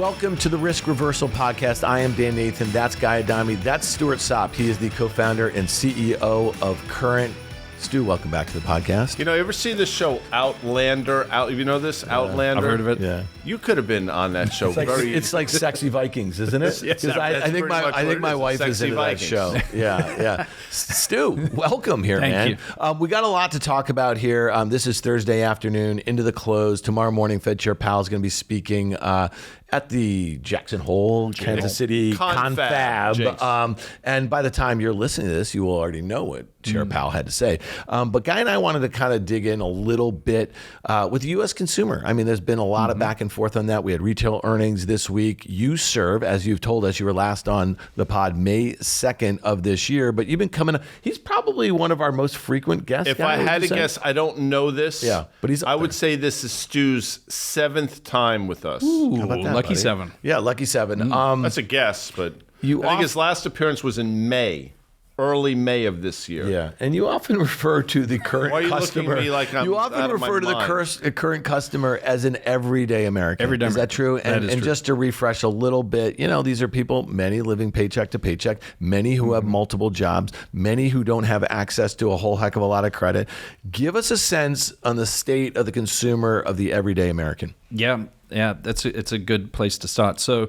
Welcome to the Risk Reversal Podcast. I am Dan Nathan. That's Guy Adami. That's Stuart Sopp. He is the co-founder and CEO of Current. Stu, welcome back to the podcast. You know, you ever see the show Outlander? You know this? Outlander? I've heard of it. Yeah. You could have been on that show. It's like Sexy Vikings, isn't it? Yes, I think my wife is into that show. Yeah. Stu, welcome here, Thank man. We got a lot to talk about here. This is Thursday afternoon into the close. Tomorrow morning, Fed Chair Powell is going to be speaking at the Jackson Hole, Kansas City Confab. And by the time you're listening to this, you will already know what Chair Powell had to say. But Guy and I wanted to kind of dig in a little bit with the U.S. consumer. I mean, there's been a lot of back and forth on that. We had retail earnings this week. You serve, as you've told us, you were last on the pod May 2nd of this year, but you've been coming. He's probably one of our most frequent guests. If I had to guess, I don't know this. Yeah, but I would say this is Stu's 7th time with us. Ooh, how about that, lucky buddy? 7. Yeah, lucky 7. That's a guess, but I think his last appearance was in May. Early May of this year. Yeah, and you often refer to the current Why are you customer. looking at me like I'm you often out of refer to my the current customer as an everyday American. Is that true? That is and true. just to refresh a little bit, you know, these are people, many living paycheck to paycheck, many who have multiple jobs, many who don't have access to a whole heck of a lot of credit. Give us a sense on the state of the consumer of the everyday American. Yeah, it's a good place to start. So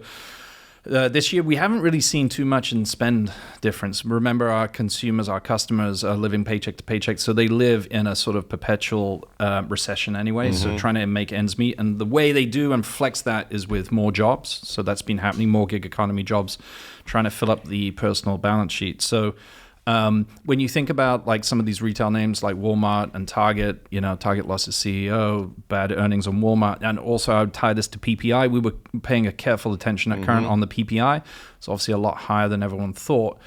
this year, we haven't really seen too much in spend difference. Remember, our consumers, our customers are living paycheck to paycheck, so they live in a sort of perpetual recession anyway, so trying to make ends meet. And the way they do and flex that is with more jobs. So that's been happening, more gig economy jobs, trying to fill up the personal balance sheet. So when you think about like some of these retail names like Walmart and Target, you know, Target lost its CEO, bad earnings on Walmart, and also I would tie this to PPI. We were paying a careful attention at Current on the PPI. It's obviously a lot higher than everyone thought.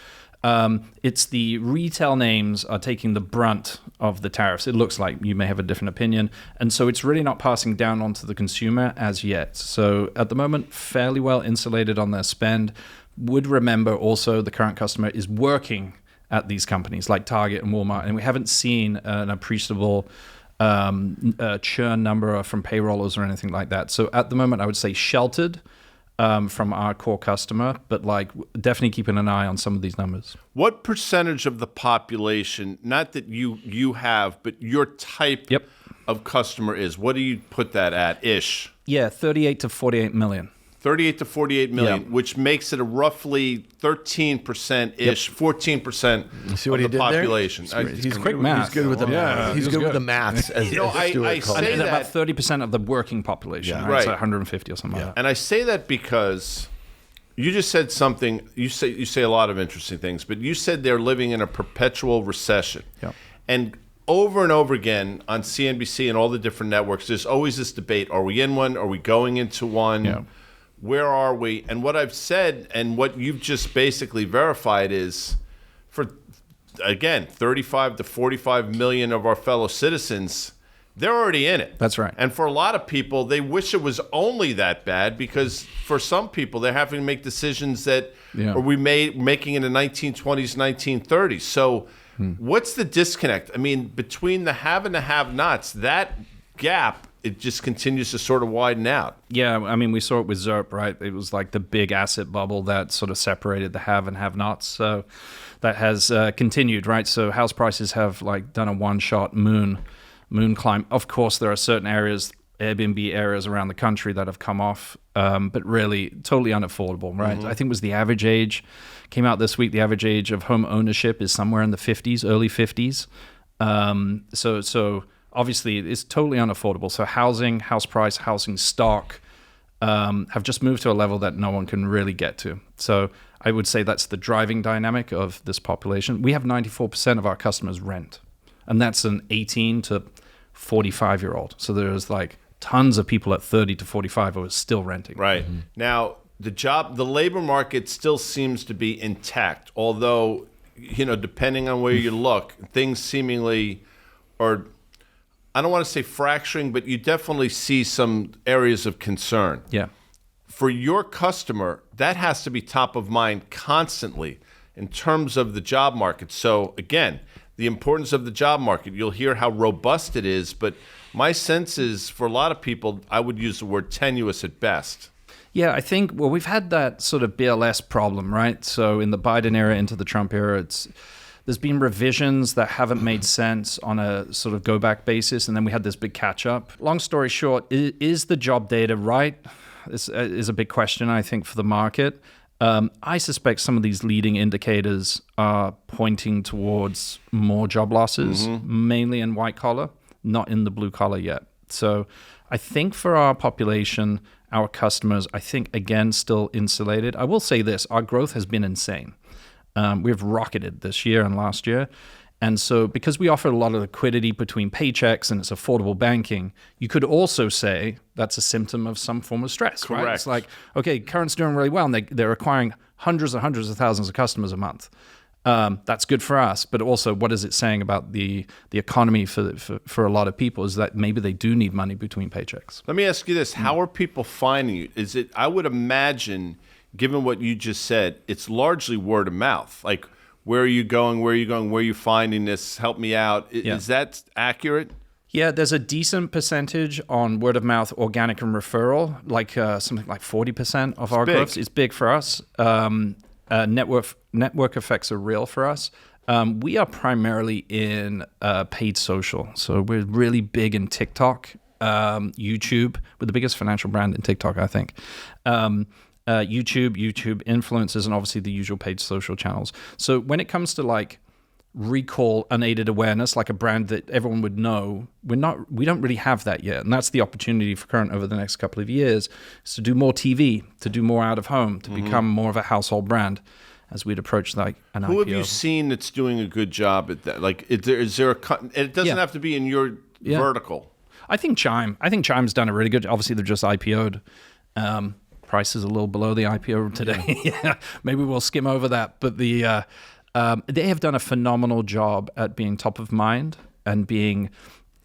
It's the retail names are taking the brunt of the tariffs. It looks like. You may have a different opinion. And so it's really not passing down onto the consumer as yet. So at the moment, fairly well insulated on their spend. Would remember also the current customer is working at these companies like Target and Walmart, and we haven't seen an appreciable churn number from payrollers or anything like that. So at the moment, I would say sheltered from our core customer, but like definitely keeping an eye on some of these numbers. What percentage of the population, not that you have, but your type of customer is? What do you put that at, ish? Yeah, 38 to 48 million. 38 to 48 million, which makes it a roughly 13%-ish, 14% of the population. He's quick math. He's good with the math. He's good with the maths, as You know, I say And that about 30% of the working population, right? So 150 or something like that. And I say that because you just said something, you say a lot of interesting things, but you said they're living in a perpetual recession. Yeah. And over and over again on CNBC and all the different networks, there's always this debate. Are we in one? Are we going into one? Yeah. Where are we? And what I've said and what you've just basically verified is for, again, 35 to 45 million of our fellow citizens, they're already in it. That's right. And for a lot of people, they wish it was only that bad because for some people, they're having to make decisions that are making in the 1920s, 1930s. So what's the disconnect? I mean, between the have and the have-nots, that gap, it just continues to sort of widen out. Yeah, I mean, we saw it with ZERP, right? It was like the big asset bubble that sort of separated the have and have-nots. So that has continued, right? So house prices have like done a one-shot moon climb. Of course, there are certain areas, Airbnb areas around the country that have come off, but really totally unaffordable, right? I think it was the average age, came out this week, the average age of home ownership is somewhere in the 50s, early 50s. So obviously, it's totally unaffordable. So housing, house price, housing stock have just moved to a level that no one can really get to. So I would say that's the driving dynamic of this population. We have 94% of our customers rent, and that's an 18 to 45-year-old. So there's like tons of people at 30 to 45 who are still renting. Right. Now, the labor market still seems to be intact, although, you know, depending on where you look, things seemingly are, I don't want to say fracturing, but you definitely see some areas of concern. Yeah. For your customer, that has to be top of mind constantly in terms of the job market. So again, the importance of the job market, you'll hear how robust it is, but my sense is for a lot of people, I would use the word tenuous at best. Yeah, I think, well, we've had that sort of BLS problem, right? So in the Biden era into the Trump era, there's been revisions that haven't made sense on a sort of go-back basis, and then we had this big catch-up. Long story short, is the job data right? This is a big question, I think, for the market. I suspect some of these leading indicators are pointing towards more job losses, mainly in white collar, not in the blue collar yet. So I think for our population, our customers, I think, again, still insulated. I will say this, our growth has been insane. We've rocketed this year and last year. And so because we offer a lot of liquidity between paychecks and it's affordable banking, you could also say that's a symptom of some form of stress. Correct. Right? It's like, okay, current's doing really well, and they're acquiring hundreds of thousands of customers a month. That's good for us, but also what is it saying about the economy for a lot of people is that maybe they do need money between paychecks. Let me ask you this. How are people finding you? Is it, I would imagine, given what you just said, it's largely word of mouth. Like, where are you going? Where are you going? Where are you finding this? Help me out. Is that accurate? Yeah, there's a decent percentage on word of mouth, organic and referral, like something like 40% of our growth. It's big for us. Network effects are real for us. We are primarily in paid social. So we're really big in TikTok, YouTube. We're the biggest financial brand in TikTok, I think. YouTube influencers, and obviously the usual paid social channels. So when it comes to like recall unaided awareness, like a brand that everyone would know, we don't really have that yet. And that's the opportunity for Current over the next couple of years, is to do more TV, to do more out of home, to become more of a household brand as we'd approach like an IPO. Who have you seen that's doing a good job at that? Like, is there it doesn't have to be in your vertical. I think Chime's done a really good, obviously they're just IPO'd. Price is a little below the IPO today. Maybe we'll skim over that. But they have done a phenomenal job at being top of mind and being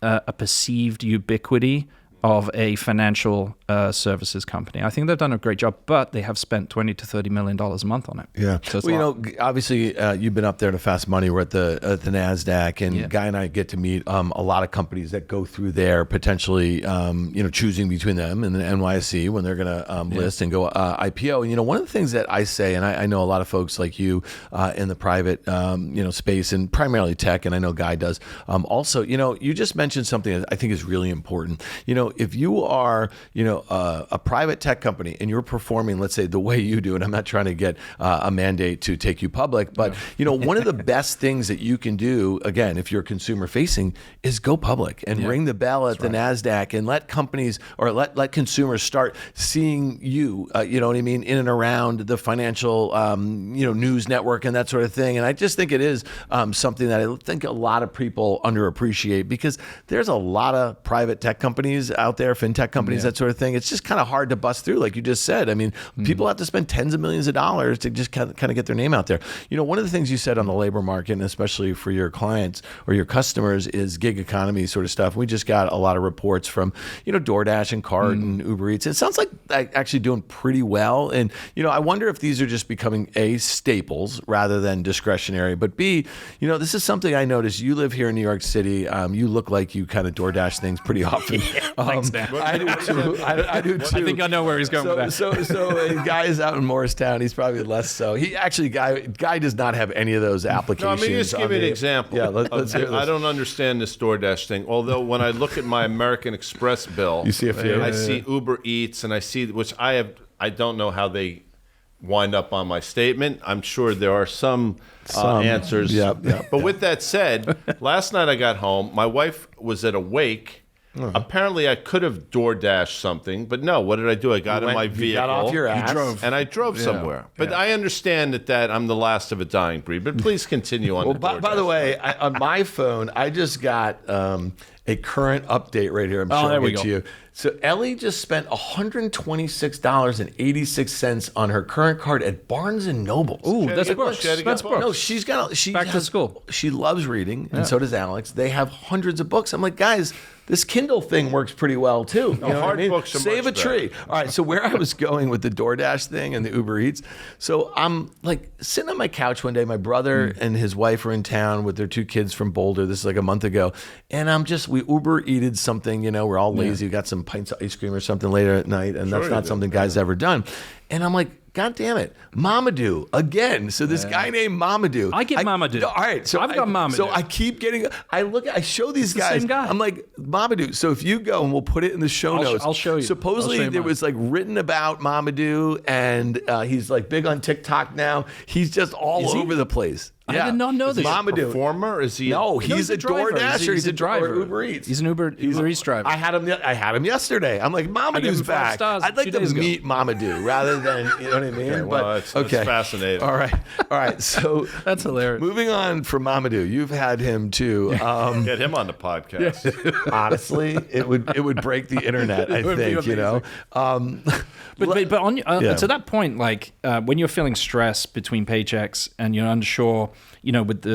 a perceived ubiquity of a financial services company. I think they've done a great job, but they have spent $20 to $30 million a month on it. Yeah. So well, obviously you've been up there to Fast Money. We're at the NASDAQ, and Guy and I get to meet a lot of companies that go through there, potentially, choosing between them and the NYSE when they're going to list and go IPO. And, one of the things that I say, and I know a lot of folks like you in the private, space and primarily tech, and I know Guy does also, you just mentioned something that I think is really important. If you are, a private tech company and you're performing, let's say, the way you do, and I'm not trying to get a mandate to take you public, but, one of the best things that you can do, again, if you're consumer facing, is go public and ring the bell at the NASDAQ and let companies or let consumers start seeing you, in and around the financial, news network and that sort of thing. And I just think it is something that I think a lot of people underappreciate, because there's a lot of private tech companies out there, fintech companies, that sort of thing. It's just kind of hard to bust through, like you just said. I mean, people have to spend tens of millions of dollars to just kind of get their name out there. One of the things you said on the labor market, and especially for your clients or your customers, is gig economy sort of stuff. We just got a lot of reports from, DoorDash and Cart and Uber Eats. It sounds like actually doing pretty well. And, I wonder if these are just becoming A, staples rather than discretionary, but B, this is something I noticed. You live here in New York City. You look like you kind of DoorDash things pretty often. Thanks, Dan. I do too. I do too. I think I know where he's going with that. So Guy is out in Morristown. He's probably less so. He actually, Guy does not have any of those applications. No, just give me an example. Yeah, let's hear this. I don't understand this DoorDash thing. Although when I look at my American Express bill, you see a few. I see Uber Eats, and I see, which I don't know how they wind up on my statement. I'm sure there are some answers. Yep. But with that said, last night I got home. My wife was at a wake. Apparently, I could have DoorDashed something, but no. What did I do? I got in my vehicle. You got off your ass. And I drove somewhere. But I understand that I'm the last of a dying breed. But please continue on. Well, by the way, on my phone, I just got a current update right here. I'm showing it to you. So Ellie just spent $126.86 on her current card at Barnes and Noble. Ooh, that's Brooks. That's Brooks. No, she's got. Back to school. She loves reading, and so does Alex. They have hundreds of books. I'm like, guys, this Kindle thing works pretty well too. You know hard books are Save a much tree. All right, so where I was going with the DoorDash thing and the Uber Eats, so I'm like sitting on my couch one day. My brother and his wife are in town with their 2 kids from Boulder. This is like a month ago, and we Uber eated something. You know, we're all lazy. We got some pints of ice cream or something later at night, and that's not something guys ever done. And I'm like, God damn it, Mamadou again. So this guy named Mamadou. I get Mamadou. All right, so I've got Mamadou. So I keep getting. I show these guys. The same guy. I'm like, Mamadou. So if you go, and we'll put it in the show notes. I'll show you. Supposedly there was like written about Mamadou, and he's like big on TikTok now. He's just all over the place. I did not know this. Mamadou. Performer? Is he? No, he's a DoorDasher. He's a driver. Uber Eats. He's an Uber Eats driver. I had him yesterday. I'm like, Mamadou's back. Stars I'd like to meet Mamadou rather than, you know what I mean? Okay, well, that's fascinating. All right. So that's hilarious. Moving on from Mamadou, you've had him too. Get him on the podcast. Honestly, it would break the internet. I think, you know. But on to that point, like when you're feeling stress between paychecks and you're unsure, you know, with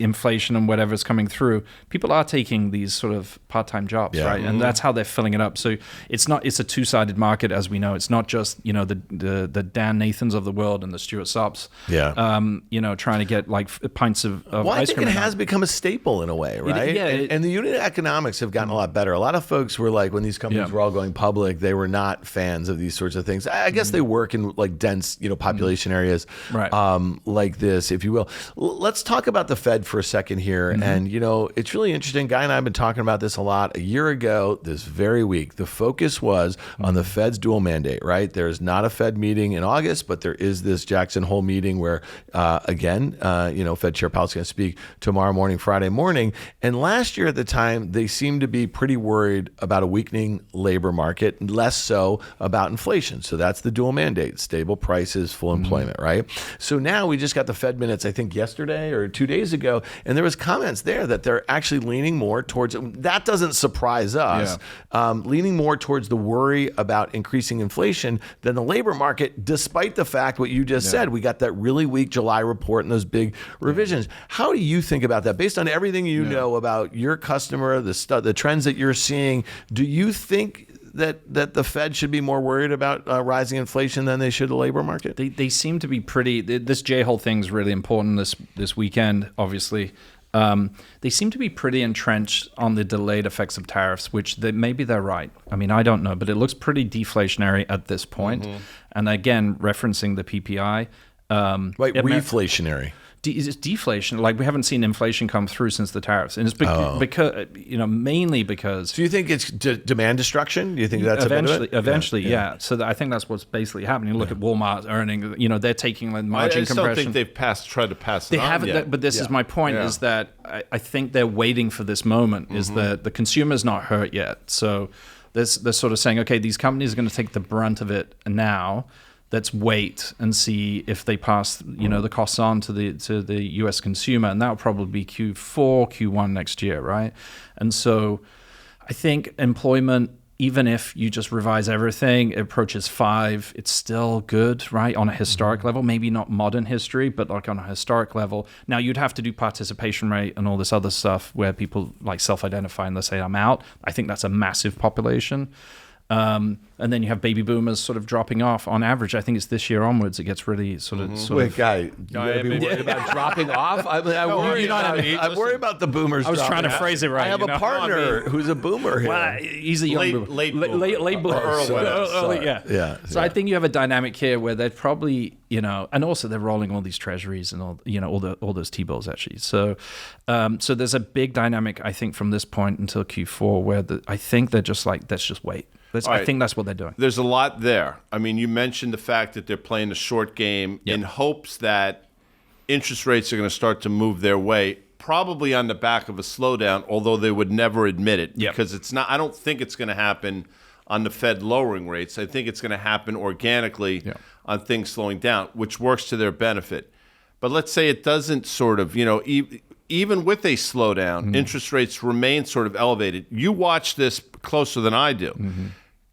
inflation and whatever's coming through, people are taking these sort of part-time jobs, right? And that's how they're filling it up. So it's a two-sided market, as we know. It's not just, you know, the Dan Nathans of the world and the Stuart Sopps, you know, trying to get like pints of well, ice cream. I think it has become a staple in a way, right? And the unit economics have gotten a lot better. A lot of folks were like, when these companies were all going public, they were not fans of these sorts of things. I guess they work in like dense, you know, population areas, like this, if you will. Let's talk about the Fed for a second here. And, you know, it's really interesting. Guy and I have been talking about this a lot. A year ago, this very week, the focus was on the Fed's dual mandate, right? There's not a Fed meeting in August, but there is this Jackson Hole meeting where, again, you know, Fed Chair Powell's going to speak tomorrow morning, Friday morning. And last year at the time, they seemed to be pretty worried about a weakening labor market, less so about inflation. So that's the dual mandate, stable prices, full employment, right? So now we just got the Fed minutes, I think yesterday or 2 days ago, and there was comments there that they're actually leaning more towards, that doesn't surprise us, leaning more towards the worry about increasing inflation than the labor market, despite the fact what you just said, we got that really weak July report and those big revisions. How do you think about that? Based on everything you know about your customer, the trends that you're seeing, do you think that the Fed should be more worried about rising inflation than they should the labor market? They seem to be pretty. This J-hole thing is really important this weekend, obviously. They seem to be pretty entrenched on the delayed effects of tariffs, which maybe they're right. I mean, I don't know, but it looks pretty deflationary at this point. And again, referencing the PPI. Reflationary. It's deflation. Like, we haven't seen inflation come through since the tariffs, and it's because you know, mainly because. Do you think it's demand destruction? Do you think that's eventually? Yeah. So I think that's what's basically happening. Look at Walmart's earning. You know, they're taking like margin compression. I don't think they've tried to pass. They haven't. Yet. But this is my point: is that I think they're waiting for this moment. Is that the consumer's not hurt yet, so they're sort of saying, okay, these companies are going to take the brunt of it now. Let's wait and see if they pass, you know, the costs on to the U.S. consumer, and that will probably be Q4, Q1 next year, right? And so, I think employment, even if you just revise everything, it approaches 5. It's still good, right? On a historic level, maybe not modern history, but like on a historic level. Now, you'd have to do participation rate and all this other stuff where people like self-identify and they say, I'm out. I think that's a massive population. And then you have baby boomers sort of dropping off on average. I think it's this year onwards it gets really sort of. Wait, Guy, you gotta be worried about dropping off? I worry about the boomers. I was trying to phrase it right. I have a partner who's a boomer here. Well, he's a young boomer. Late boomer. So I think you have a dynamic here where they're probably, you know, and also they're rolling all these treasuries and all, you know, all those T-bills actually. So there's a big dynamic, I think, from this point until Q4 where I think they're just like, let's just wait. I think that's what they're doing. There's a lot there. I mean, you mentioned the fact that they're playing a short game in hopes that interest rates are going to start to move their way, probably on the back of a slowdown, although they would never admit it because it's not. I don't think it's going to happen on the Fed lowering rates. I think it's going to happen organically on things slowing down, which works to their benefit. But let's say it doesn't sort of, you know, even with a slowdown, interest rates remain sort of elevated. You watch this closer than I do.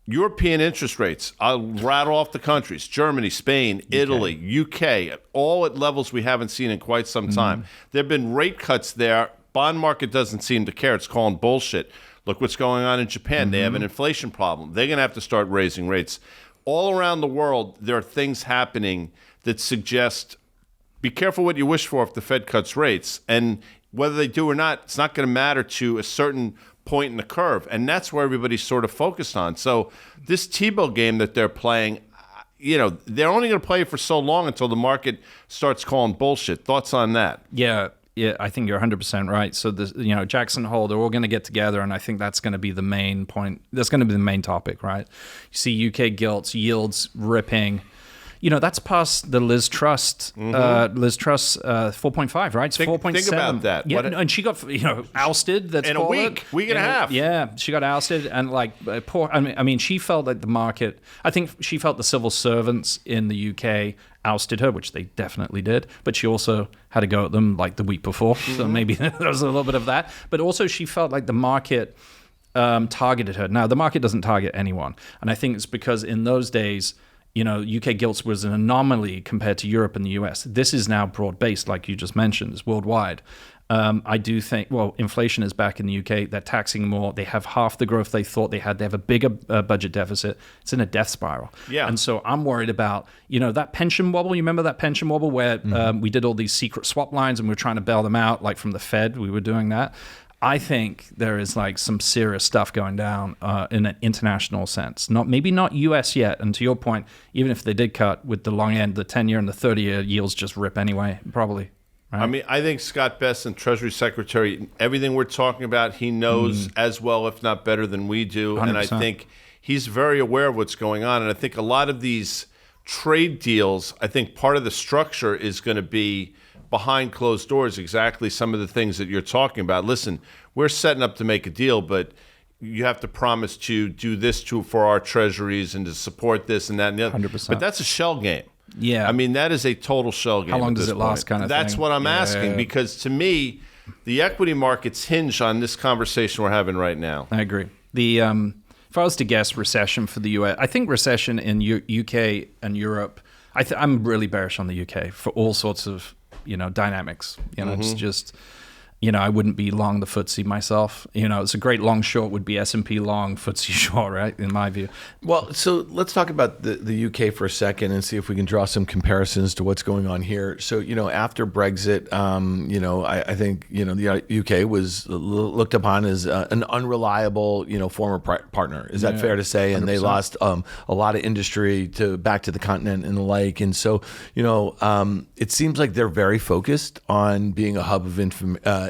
European interest rates, I'll rattle off the countries: Germany, Spain, Italy, UK, all at levels we haven't seen in quite some time. There have been rate cuts there. Bond market doesn't seem to care. It's calling bullshit. Look what's going on in Japan. They have an inflation problem. They're going to have to start raising rates. All around the world, there are things happening that suggest be careful what you wish for if the Fed cuts rates. And whether they do or not, it's not going to matter to a certain point in the curve. And that's where everybody's sort of focused on. So this T-bill game that they're playing, they're only going to play it for so long until the market starts calling bullshit. Thoughts on that? Yeah, I think you're 100% right. So, Jackson Hole, they're all going to get together, and I think that's going to be the main point. That's going to be the main topic, right? You see UK gilts, yields ripping. That's past the Liz Truss 4.5, right? It's 4.7. Think about that. Yeah, and she got ousted. That's in a week and a half. Yeah, she got ousted, and poor. I mean, she felt like the market. I think she felt the civil servants in the UK ousted her, which they definitely did. But she also had to go at them like the week before, so maybe there was a little bit of that. But also, she felt like the market targeted her. Now, the market doesn't target anyone, and I think it's because in those days, UK gilts was an anomaly compared to Europe and the US. This is now broad-based, like you just mentioned. It's worldwide. I do think, inflation is back in the UK. They're taxing more. They have half the growth they thought they had. They have a bigger budget deficit. It's in a death spiral. Yeah. And so I'm worried about, that pension wobble. You remember that pension wobble where we did all these secret swap lines and we were trying to bail them out, like from the Fed. We were doing that. I think there is some serious stuff going down in an international sense. Maybe not US yet. And to your point, even if they did cut with the long end, the 10-year and the 30-year yields just rip anyway, probably. Right? I mean, I think Scott Bessent, Treasury Secretary, everything we're talking about, he knows as well, if not better than we do. 100%. And I think he's very aware of what's going on. And I think a lot of these trade deals, I think part of the structure is going to be behind closed doors, exactly some of the things that you're talking about. Listen, we're setting up to make a deal, but you have to promise to do this for our treasuries and to support this and that and the other. 100%. But that's a shell game. Yeah. I mean, that is a total shell game. How long does it last kind of thing? That's what I'm asking, because to me, the equity markets hinge on this conversation we're having right now. I agree. If I was to guess recession for the US, I think recession in UK and Europe, I'm really bearish on the UK for all sorts of dynamics. It's just, I wouldn't be long the FTSE myself. It's a great long short would be S&P long, FTSE short, right? In my view. Well, so let's talk about the UK for a second and see if we can draw some comparisons to what's going on here. So, after Brexit, I think, the UK was looked upon as an unreliable, former partner. Is that fair to say? And 100%. They lost a lot of industry back to the continent and the like. And so, it seems like they're very focused on being a hub of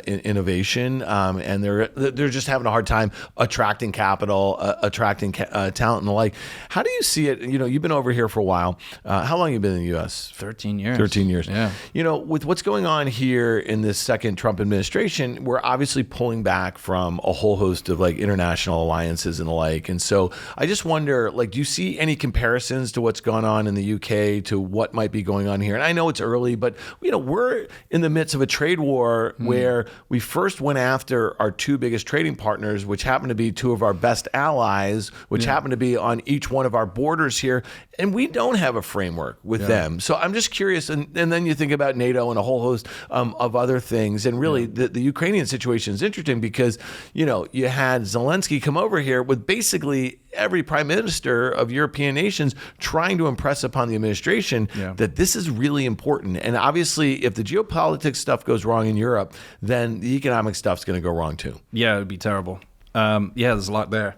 innovation, and they're just having a hard time attracting capital, attracting talent and the like. How do you see it? You've been over here for a while. How long have you been in the U.S.? 13 years. 13 years. Yeah. With what's going on here in this second Trump administration, we're obviously pulling back from a whole host of international alliances and the like. And so I just wonder, do you see any comparisons to what's gone on in the UK to what might be going on here? And I know it's early, but we're in the midst of a trade war where we first went after our two biggest trading partners, which happen to be two of our best allies, which happen to be on each one of our borders here. And we don't have a framework with them. So I'm just curious. And then you think about NATO and a whole host of other things. And really, the Ukrainian situation is interesting because, you had Zelensky come over here with basically every prime minister of European nations trying to impress upon the administration that this is really important. And obviously, if the geopolitics stuff goes wrong in Europe, then the economic stuff's going to go wrong too. Yeah, it'd be terrible. There's a lot there.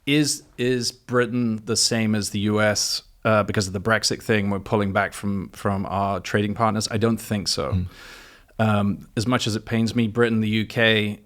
Is Britain the same as the US because of the Brexit thing? We're pulling back from our trading partners? I don't think so. As much as it pains me, Britain, the UK,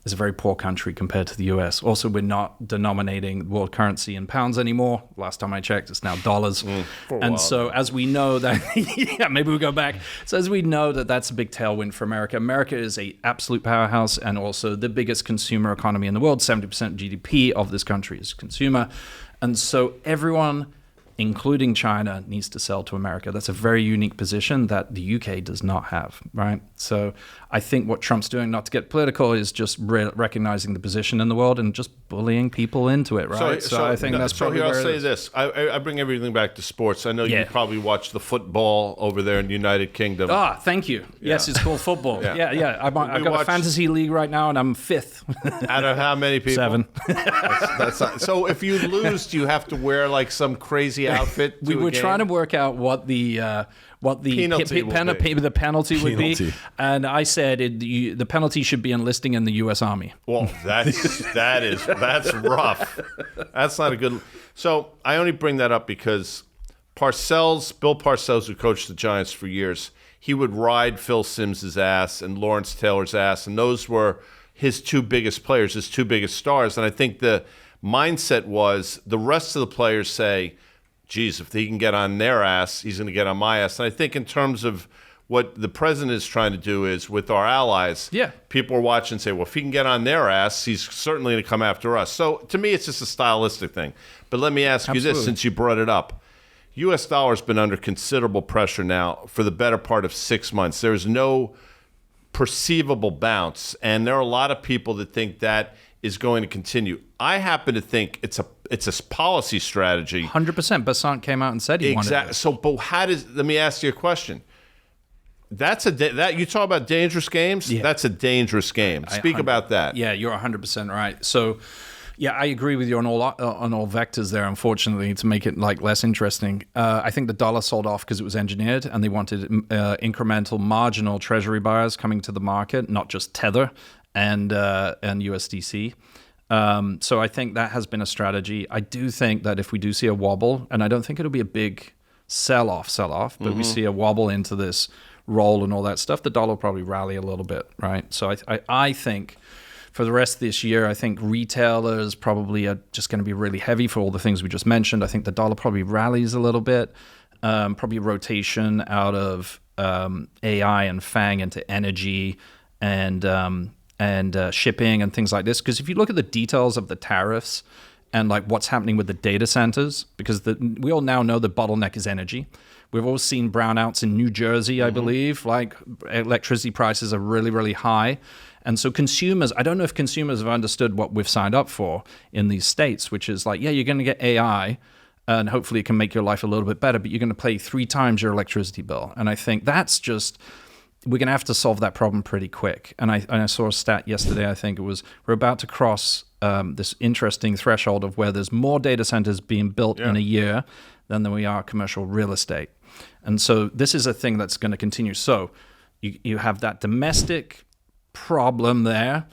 is a very poor country compared to the US. Also, we're not denominating world currency in pounds anymore. Last time I checked, it's now dollars. And so as we know that, maybe we'll go back. So as we know that's a big tailwind for America. America is a absolute powerhouse and also the biggest consumer economy in the world. 70% GDP of this country is consumer. And so everyone including China, needs to sell to America. That's a very unique position that the UK does not have, right? So I think what Trump's doing, not to get political, is just recognizing the position in the world and just bullying people into it, right? So I think that's probably I'll say this. I bring everything back to sports. I know you probably watch the football over there in the United Kingdom. Thank you. Yeah. Yes, it's called football. Yeah. I've got a fantasy league right now, and I'm 5th. Out of how many people? 7. That's not, so if you lose, do you have to wear like some crazy outfit? We were trying to work out what the penalty would be, and I said the penalty should be enlisting in the U.S. Army. Well, that's rough. That's not a good. So I only bring that up because Bill Parcells, who coached the Giants for years, he would ride Phil Simms' ass and Lawrence Taylor's ass, and those were his 2 biggest players, his 2 biggest stars. And I think the mindset was the rest of the players say, geez, if he can get on their ass, he's going to get on my ass. And I think in terms of what the president is trying to do is with our allies, people are watching and say, well, if he can get on their ass, he's certainly going to come after us. So to me, it's just a stylistic thing. But let me ask you this, since you brought it up. U.S. dollar has been under considerable pressure now for the better part of 6 months. There is no perceivable bounce, and there are a lot of people that think that is going to continue. I happen to think it's a policy strategy. 100%. Basant came out and said he wanted it. So, but let me ask you a question. That you talk about dangerous games. Yeah. That's a dangerous game. Speak about that. Yeah, you're 100% right. So, yeah, I agree with you on all vectors there. Unfortunately, to make it less interesting, I think the dollar sold off because it was engineered, and they wanted incremental, marginal treasury buyers coming to the market, not just Tether and USDC. So I think that has been a strategy. I do think that if we do see a wobble, and I don't think it'll be a big sell-off, but we see a wobble into this roll and all that stuff, the dollar will probably rally a little bit, right? So I think for the rest of this year, I think retailers probably are just going to be really heavy for all the things we just mentioned. I think the dollar probably rallies a little bit, probably rotation out of AI and FANG into energy and shipping and things like this. Because if you look at the details of the tariffs and what's happening with the data centers, because we all now know the bottleneck is energy. We've all seen brownouts in New Jersey, I believe. Electricity prices are really, really high. And so consumers, I don't know if consumers have understood what we've signed up for in these states, which is you're going to get AI, and hopefully it can make your life a little bit better, but you're going to pay 3 times your electricity bill. And I think that's just, we're going to have to solve that problem pretty quick. And I saw a stat yesterday, I think it was, we're about to cross this interesting threshold of where there's more data centers being built in a year than we are commercial real estate. And so this is a thing that's going to continue. So you have that domestic problem there,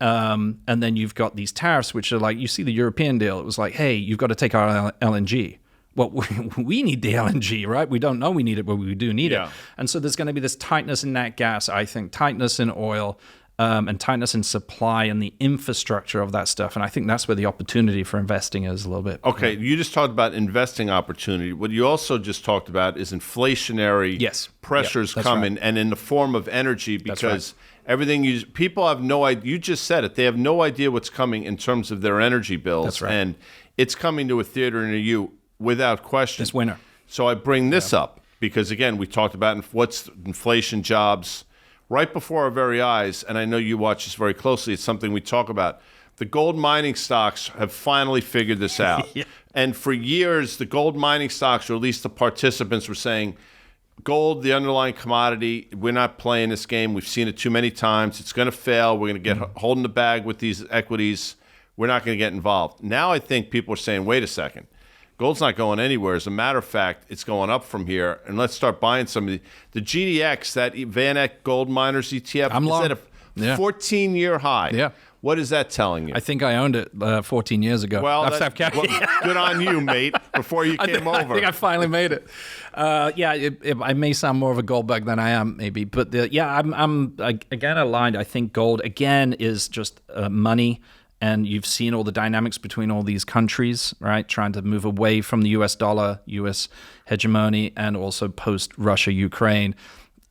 and then you've got these tariffs, which are you see the European deal. It was hey, you've got to take our LNG. Well, we need the LNG, right? We don't know we need it, but we do need it. And so there's going to be this tightness in nat gas, I think, tightness in oil, and tightness in supply and the infrastructure of that stuff. And I think that's where the opportunity for investing is a little bit. Okay, you just talked about investing opportunity. What you also just talked about is inflationary pressures coming, right, and in the form of energy, because everything people have no idea. You just said it. They have no idea what's coming in terms of their energy bills. That's right. And it's coming to a theater near you without question. This winter. So I bring this up because, again, we talked about what's inflation, jobs, right before our very eyes, and I know you watch this very closely. It's something we talk about. The gold mining stocks have finally figured this out. And for years, the gold mining stocks, or at least the participants, were saying, gold, the underlying commodity, we're not playing this game. We've seen it too many times. It's going to fail. We're going to get holding the bag with these equities. We're not going to get involved. Now I think people are saying, wait a second. Gold's not going anywhere. As a matter of fact, it's going up from here. And let's start buying some of the GDX, that Van Eck Gold Miners ETF, is at a 14-year high. Yeah. What is that telling you? I think I owned it 14 years ago. Well, good on you, mate, before you came over. I think I finally made it. I may sound more of a gold bug than I am, maybe. But I'm again aligned. I think gold, again, is just money. And you've seen all the dynamics between all these countries, right? Trying to move away from the US dollar, US hegemony, and also post-Russia, Ukraine.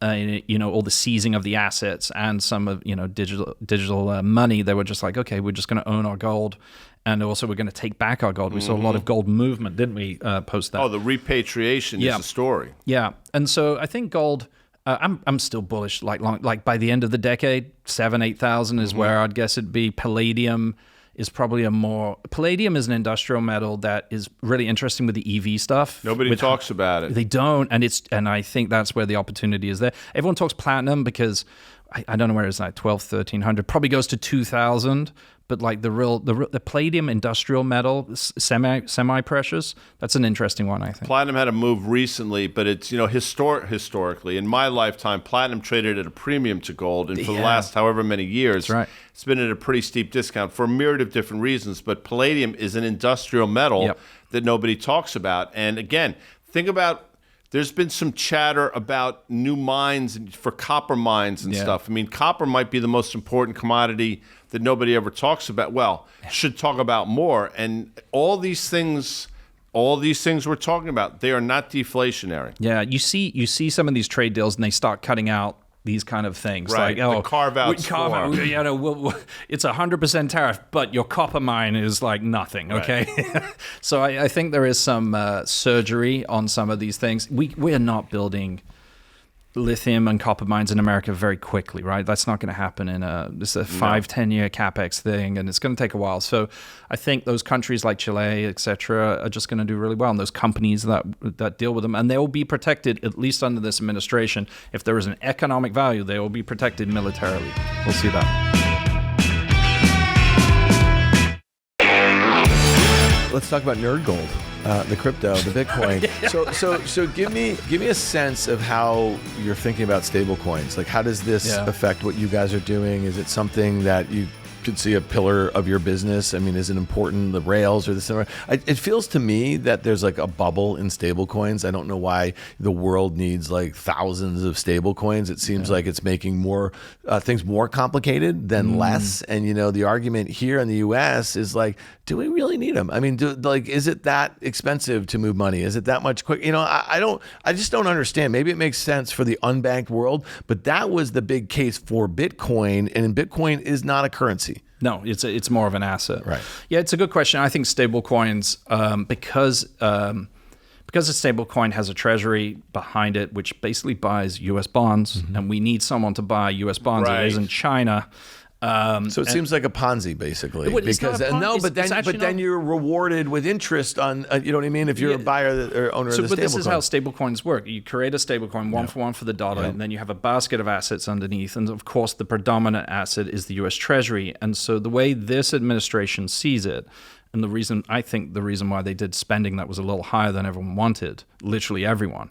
All the seizing of the assets and some of, digital money. They were just okay, we're just going to own our gold. And also, we're going to take back our gold. We saw a lot of gold movement, didn't we, post that? Oh, the repatriation is a story. Yeah. And so I think gold, I'm still bullish. Like by the end of the decade, 8,000 is where I'd guess it'd be. Palladium is probably Palladium is an industrial metal that is really interesting with the EV stuff. Nobody talks about it. They don't. And I think that's where the opportunity is there. Everyone talks platinum because I don't know where it's like 1,200, probably goes to 2,000. But like the palladium industrial metal, semi-precious, that's an interesting one, I think. Platinum had a move recently, but it's, historically, in my lifetime, platinum traded at a premium to gold. And for the last however many years, it's been at a pretty steep discount for a myriad of different reasons. But palladium is an industrial metal that nobody talks about. And again, think about, there's been some chatter about new mines for copper mines and stuff. I mean, copper might be the most important commodity that nobody ever talks about. Well, should talk about more. And all these things we're talking about, they are not deflationary. Yeah, you see some of these trade deals, and they start cutting out these kind of things, right? Like, the carve-out. It's 100% tariff, but your copper mine is like nothing. Okay, so I think there is some surgery on some of these things. We are not building lithium and copper mines in America very quickly, right? That's not going to happen in this is a 5-10 year capex thing, and it's going to take a while. So I think those countries like Chile, etc., are just going to do really well, and those companies that deal with them, and they will be protected, at least under this administration. If there is an economic value, they will be protected militarily. We'll see that. Let's talk about nerd gold, the crypto, the Bitcoin. So give me a sense of how you're thinking about stable coins. Like, how does this affect what you guys are doing? Is it something that you could see a pillar of your business? I mean, is it important, the rails or the similar? It feels to me that there's like a bubble in stable coins. I don't know why the world needs like thousands of stable coins. It seems like it's making more things more complicated than less. And the argument here in the US is like, do we really need them? I mean, is it that expensive to move money? Is it that much quick? I just don't understand. Maybe it makes sense for the unbanked world, but that was the big case for Bitcoin, and Bitcoin is not a currency. No, it's more of an asset. Right. Yeah, it's a good question. I think stable coins, because a stable coin has a treasury behind it, which basically buys U.S. bonds, and we need someone to buy U.S. bonds. It isn't China. So it seems like a Ponzi, basically. But then you're rewarded with interest on, you know what I mean? If you're a buyer or owner of the stablecoin. But this is how stablecoins work. You create a stablecoin, one for one for the dollar, and then you have a basket of assets underneath. And of course, the predominant asset is the U.S. Treasury. And so the way this administration sees it, and the reason why they did spending that was a little higher than everyone wanted, literally everyone,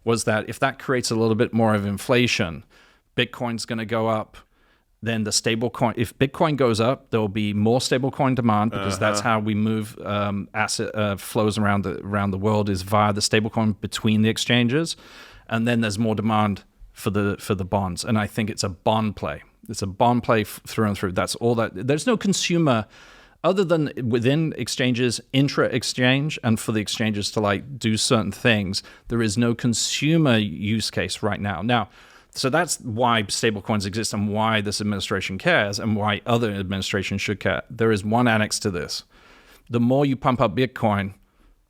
was that if that creates a little bit more of inflation, Bitcoin's going to go up. Then the stablecoin, if Bitcoin goes up, there will be more stablecoin demand, because that's how we move asset flows around the world, is via the stablecoin between the exchanges, and then there's more demand for the bonds. And I think it's a bond play. It's a bond play through and through. That's all that. There's no consumer other than within exchanges, intra-exchange, and for the exchanges to like do certain things. There is no consumer use case right now. Now. So that's why stablecoins exist and why this administration cares and why other administrations should care. There is one annex to this. The more you pump up Bitcoin,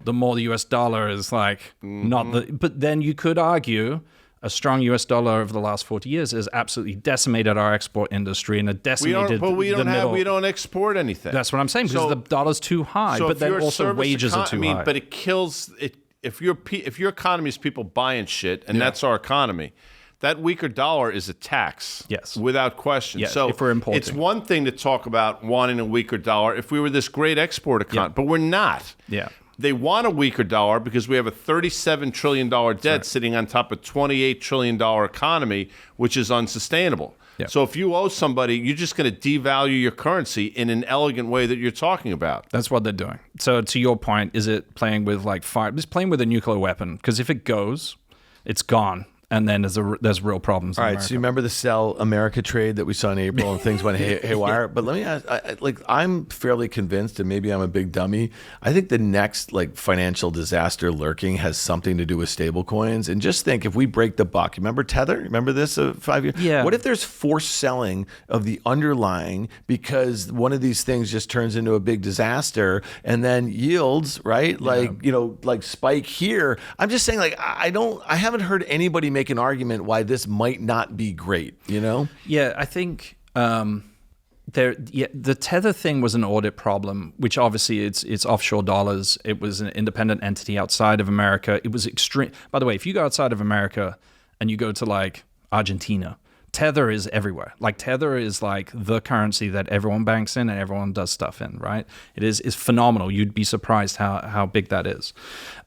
the more the US dollar is like but then you could argue a strong US dollar over the last 40 years has absolutely decimated our export industry and decimated we don't export anything. That's what I'm saying, because the dollar's too high, but then also wages are too high. But it kills it if your economy is people buying shit, and that's our economy. That weaker dollar is a tax, without question. Yes, so if we're importing. It's one thing to talk about wanting a weaker dollar if we were this great export economy, but we're not. Yeah. They want a weaker dollar because we have a $37 trillion debt sitting on top of a $28 trillion economy, which is unsustainable. Yep. So if you owe somebody, you're just going to devalue your currency in an elegant way that you're talking about. That's what they're doing. So to your point, is it playing with like fire? It's playing with a nuclear weapon, because if it goes, it's gone. And then there's real problems. All right, so you remember the Sell America trade that we saw in April and things went haywire? But let me ask, I'm fairly convinced, and maybe I'm a big dummy, I think the next financial disaster lurking has something to do with stablecoins. And just think, if we break the buck, remember Tether? Remember this 5 years? Yeah. What if there's forced selling of the underlying because one of these things just turns into a big disaster and then yields, right? Like spike here. I'm just saying, I haven't heard anybody make an argument why this might not be great, Yeah, I think the Tether thing was an audit problem, which obviously it's offshore dollars. It was an independent entity outside of America. It was extreme. By the way, if you go outside of America and you go to Argentina, Tether is everywhere. Tether is the currency that everyone banks in and everyone does stuff in, right? It's phenomenal. You'd be surprised how big that is.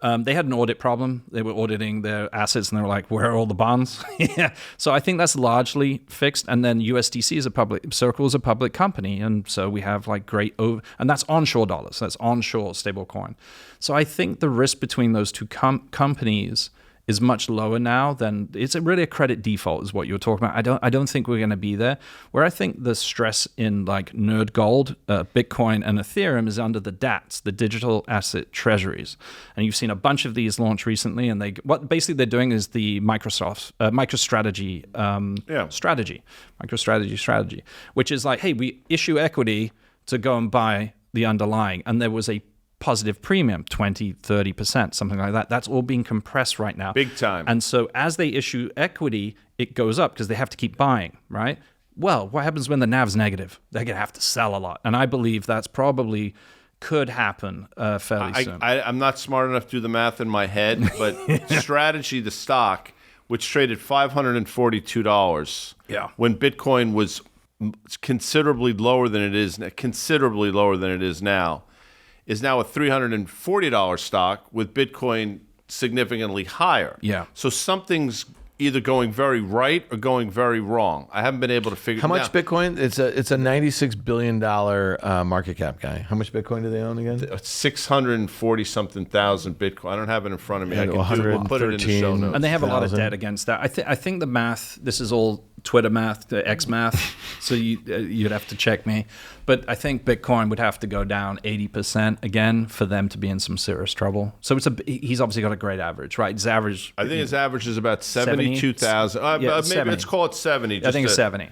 They had an audit problem. They were auditing their assets and they were like, where are all the bonds? Yeah. So I think that's largely fixed. And then USDC is Circle is a public company. And so we have and that's onshore dollars. That's onshore stablecoin. So I think the risk between those two companies is much lower now than it's really a credit default is what you were talking about. I don't think we're going to be there. Where I think the stress in nerd gold, Bitcoin, and Ethereum is under the DATs, the digital asset treasuries, and you've seen a bunch of these launch recently. And what basically they're doing is the MicroStrategy strategy, which is hey, we issue equity to go and buy the underlying, and there was a positive premium, 20-30%, something like that. That's all being compressed right now. Big time. And so as they issue equity, it goes up because they have to keep buying, right? Well, what happens when the NAV's negative? They're going to have to sell a lot. And I believe that's probably could happen fairly soon. I'm not smart enough to do the math in my head, but Strategy, the stock, which traded $542 when Bitcoin was considerably lower than it is now, is now a $340 stock with Bitcoin significantly higher. Yeah. So something's either going very right or going very wrong. I haven't been able to figure how much Bitcoin. It's a $96 billion market cap guy. How much Bitcoin do they own again? 640 something thousand Bitcoin. I don't have it in front of me. I can put it in the show notes. And they have a lot of debt against that. I think the math. This is all Twitter math, the X math. So you'd have to check me. But I think Bitcoin would have to go down 80% again for them to be in some serious trouble. So he's obviously got a great average, right? His average. I think his average is about 72,000. Maybe 70. Let's call it 70. I think it's 70.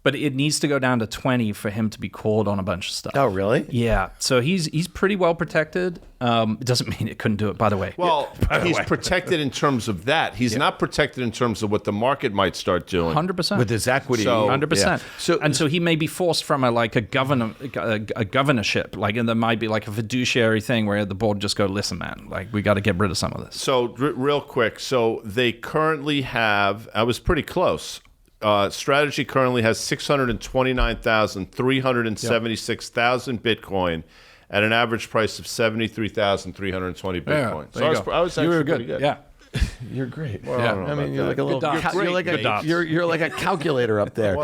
But it needs to go down to 20 for him to be called on a bunch of stuff. Oh, really? Yeah. So he's pretty well protected. It doesn't mean it couldn't do it, by the way. Well, he's protected in terms of that. He's not protected in terms of what the market might start doing. 100%. With his equity. 100%. Yeah. So he may be forced from a governorship. And there might be a fiduciary thing where the board just go, listen, man, we got to get rid of some of this. So real quick. So they currently have, I was pretty close. Strategy currently has 629,376,000 Bitcoin at an average price of 73,320 Bitcoin. So I was actually pretty good. Yeah. You're great. Well, I mean, you're like a little. You're like a calculator up there.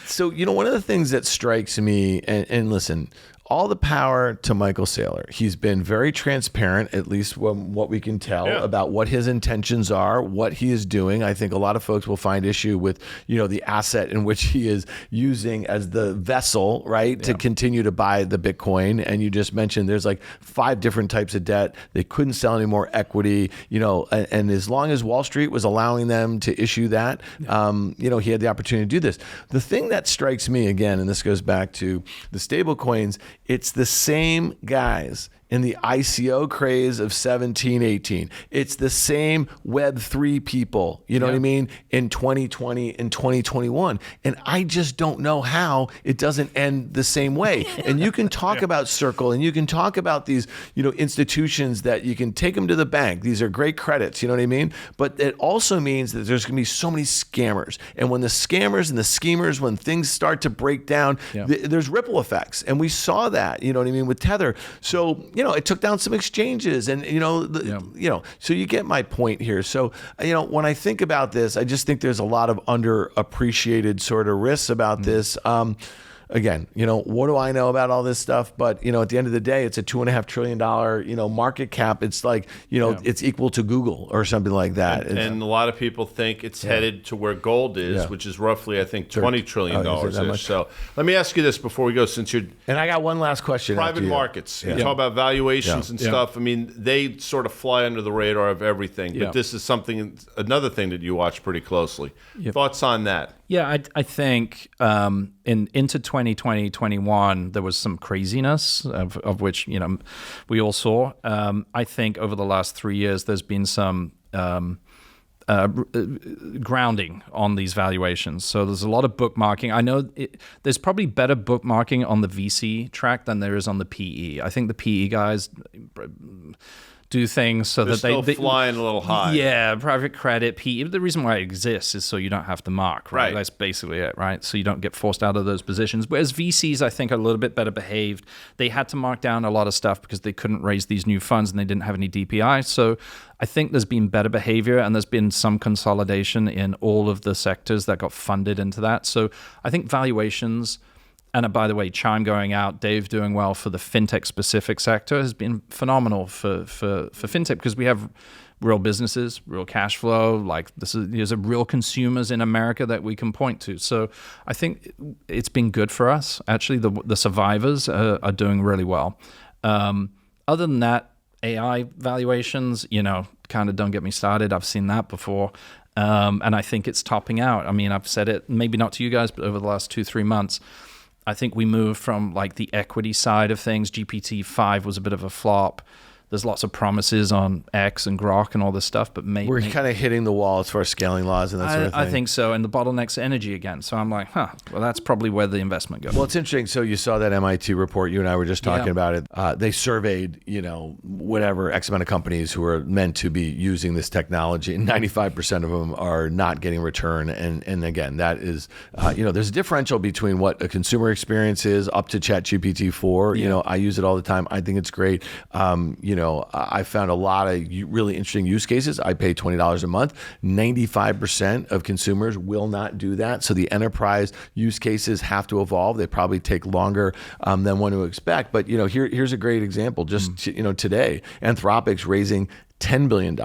So one of the things that strikes me, and listen, all the power to Michael Saylor. He's been very transparent, at least from what we can tell, about what his intentions are, what he is doing. I think a lot of folks will find issue with, the asset in which he is using as the vessel, right, to continue to buy the Bitcoin. And you just mentioned there's 5 different types of debt. They couldn't sell any more equity, and as long as Wall Street was allowing them to issue that, he had the opportunity to do this. The thing that strikes me again, and this goes back to the stablecoins, it's the same guys in the ICO craze of 17, 18. It's the same Web3 people, what I mean, in 2020 and 2021. And I just don't know how it doesn't end the same way. And you can talk about Circle, and you can talk about these, institutions that you can take them to the bank. These are great credits, you know what I mean? But it also means that there's going to be so many scammers. And when the scammers and the schemers, when things start to break down, there's ripple effects. And we saw that, with Tether. So, it took down some exchanges and, so you get my point here. So, when I think about this, I just think there's a lot of underappreciated sort of risks about this. again, what do I know about all this stuff? But, at the end of the day, it's a $2.5 trillion, market cap. It's like, it's equal to Google or something like that. And a lot of people think it's headed to where gold is, which is roughly, I think, $20 trillion. So let me ask you this before we go, since you're... And I got one last question. Private markets. You talk about valuations and stuff. I mean, they sort of fly under the radar of everything. But this is another thing that you watch pretty closely. Thoughts on that? Yeah, I think into 2020, 21, there was some craziness of which, we all saw. I think over the last 3 years, there's been some grounding on these valuations. So there's a lot of bookmarking. I know there's probably better bookmarking on the VC track than there is on the PE. I think the PE guys do things so that they flying a little high. Yeah, private credit, PE. The reason why it exists is so you don't have to mark, right? That's basically it, right? So you don't get forced out of those positions. Whereas VCs, I think, are a little bit better behaved. They had to mark down a lot of stuff because they couldn't raise these new funds and they didn't have any DPI. So I think there's been better behavior and there's been some consolidation in all of the sectors that got funded into that. So I think valuations... And by the way, Chime going out, Dave doing well for the fintech specific sector has been phenomenal for fintech because we have real businesses, real cash flow. Like there's a real consumers in America that we can point to. So I think it's been good for us. Actually, the survivors are doing really well. Other than that, AI valuations, kind of don't get me started. I've seen that before. And I think it's topping out. I mean, I've said it, maybe not to you guys, but over the last 2-3 months, I think we moved from like the equity side of things. GPT-5 was a bit of a flop. There's lots of promises on X and Grok and all this stuff, but we're kind of hitting the wall as far as scaling laws and that sort of thing. I think so, and the bottleneck's energy again. So I'm like, well, that's probably where the investment goes. Well, it's interesting. So you saw that MIT report. You and I were just talking about it. They surveyed, whatever X amount of companies who are meant to be using this technology, and 95% of them are not getting return. And again, that is, there's a differential between what a consumer experience is up to ChatGPT-4. Yeah. I use it all the time. I think it's great. I found a lot of really interesting use cases. I pay $20 a month. 95% of consumers will not do that. So the enterprise use cases have to evolve. They probably take longer than one would expect. But here's a great example. Just today, Anthropic's raising $10 billion.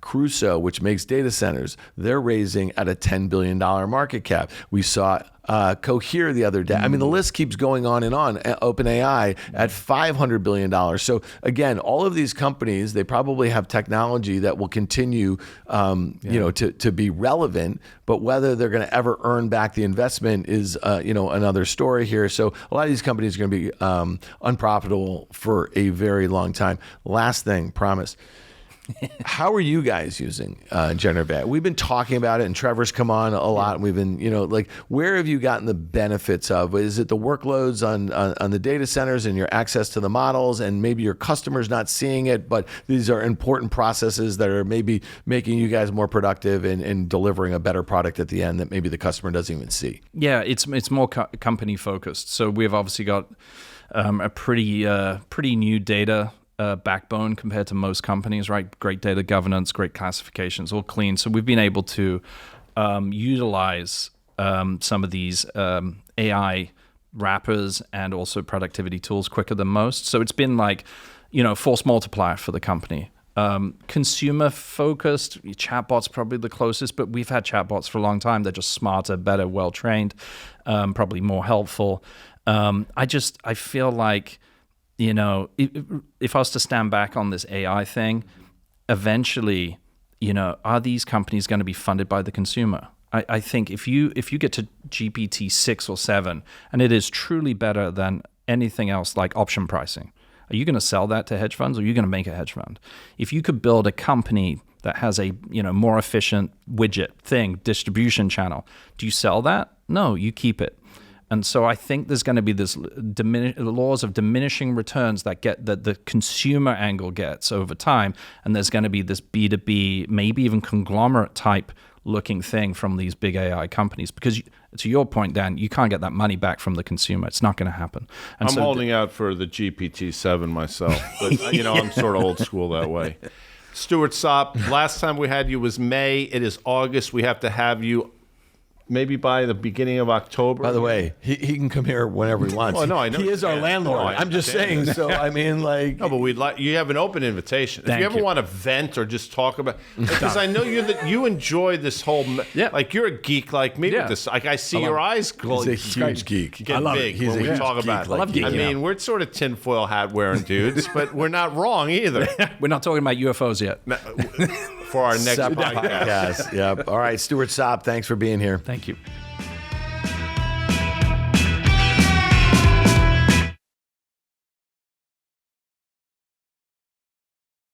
Crusoe, which makes data centers, they're raising at a $10 billion market cap. We saw Cohere the other day. I mean, the list keeps going on and on. OpenAI at $500 billion. So again, all of these companies, they probably have technology that will continue, to be relevant, but whether they're going to ever earn back the investment is, another story here. So a lot of these companies are going to be unprofitable for a very long time. Last thing, promise. How are you guys using generative AI? We've been talking about it, and Trevor's come on a lot. And we've been, where have you gotten the benefits of? Is it the workloads on the data centers and your access to the models, and maybe your customers not seeing it, but these are important processes that are maybe making you guys more productive and delivering a better product at the end that maybe the customer doesn't even see? Yeah, it's more company focused. So we've obviously got a pretty new data backbone compared to most companies, right? Great data governance, great classifications, all clean. So we've been able to utilize some of these AI wrappers and also productivity tools quicker than most. So it's been like, force multiplier for the company. Consumer focused, chatbots probably the closest, but we've had chatbots for a long time. They're just smarter, better, well-trained, probably more helpful. I feel like, if I was to stand back on this AI thing, eventually, are these companies going to be funded by the consumer? I think if you get to GPT 6 or 7, and it is truly better than anything else like option pricing, are you going to sell that to hedge funds, or are you going to make a hedge fund? If you could build a company that has a more efficient widget thing, distribution channel, do you sell that? No, you keep it. And so I think there's going to be this laws of diminishing returns that the consumer angle gets over time, and there's going to be this B2B, maybe even conglomerate type looking thing from these big AI companies. Because to your point, Dan, you can't get that money back from the consumer. It's not going to happen. And I'm holding out for the GPT-7 myself, but I'm sort of old school that way. Stuart Sopp, last time we had you was May. It is August. We have to have you maybe by the beginning of October. By the way, he can come here whenever he wants. No, I know he is our landlord. No, I'm just saying. So I mean, like, no, but you have an open invitation. If you ever want to vent or just talk about, because I know you enjoy this whole. Like you're a geek like me with this. Like I see your eyes. He's a huge geek. Get big when we talk about it. I love geeking. I mean, we're sort of tinfoil hat wearing dudes, but we're not wrong either. We're not talking about UFOs yet. For our next podcast. Yep. All right, Stuart Sopp, thanks for being here. Thank you.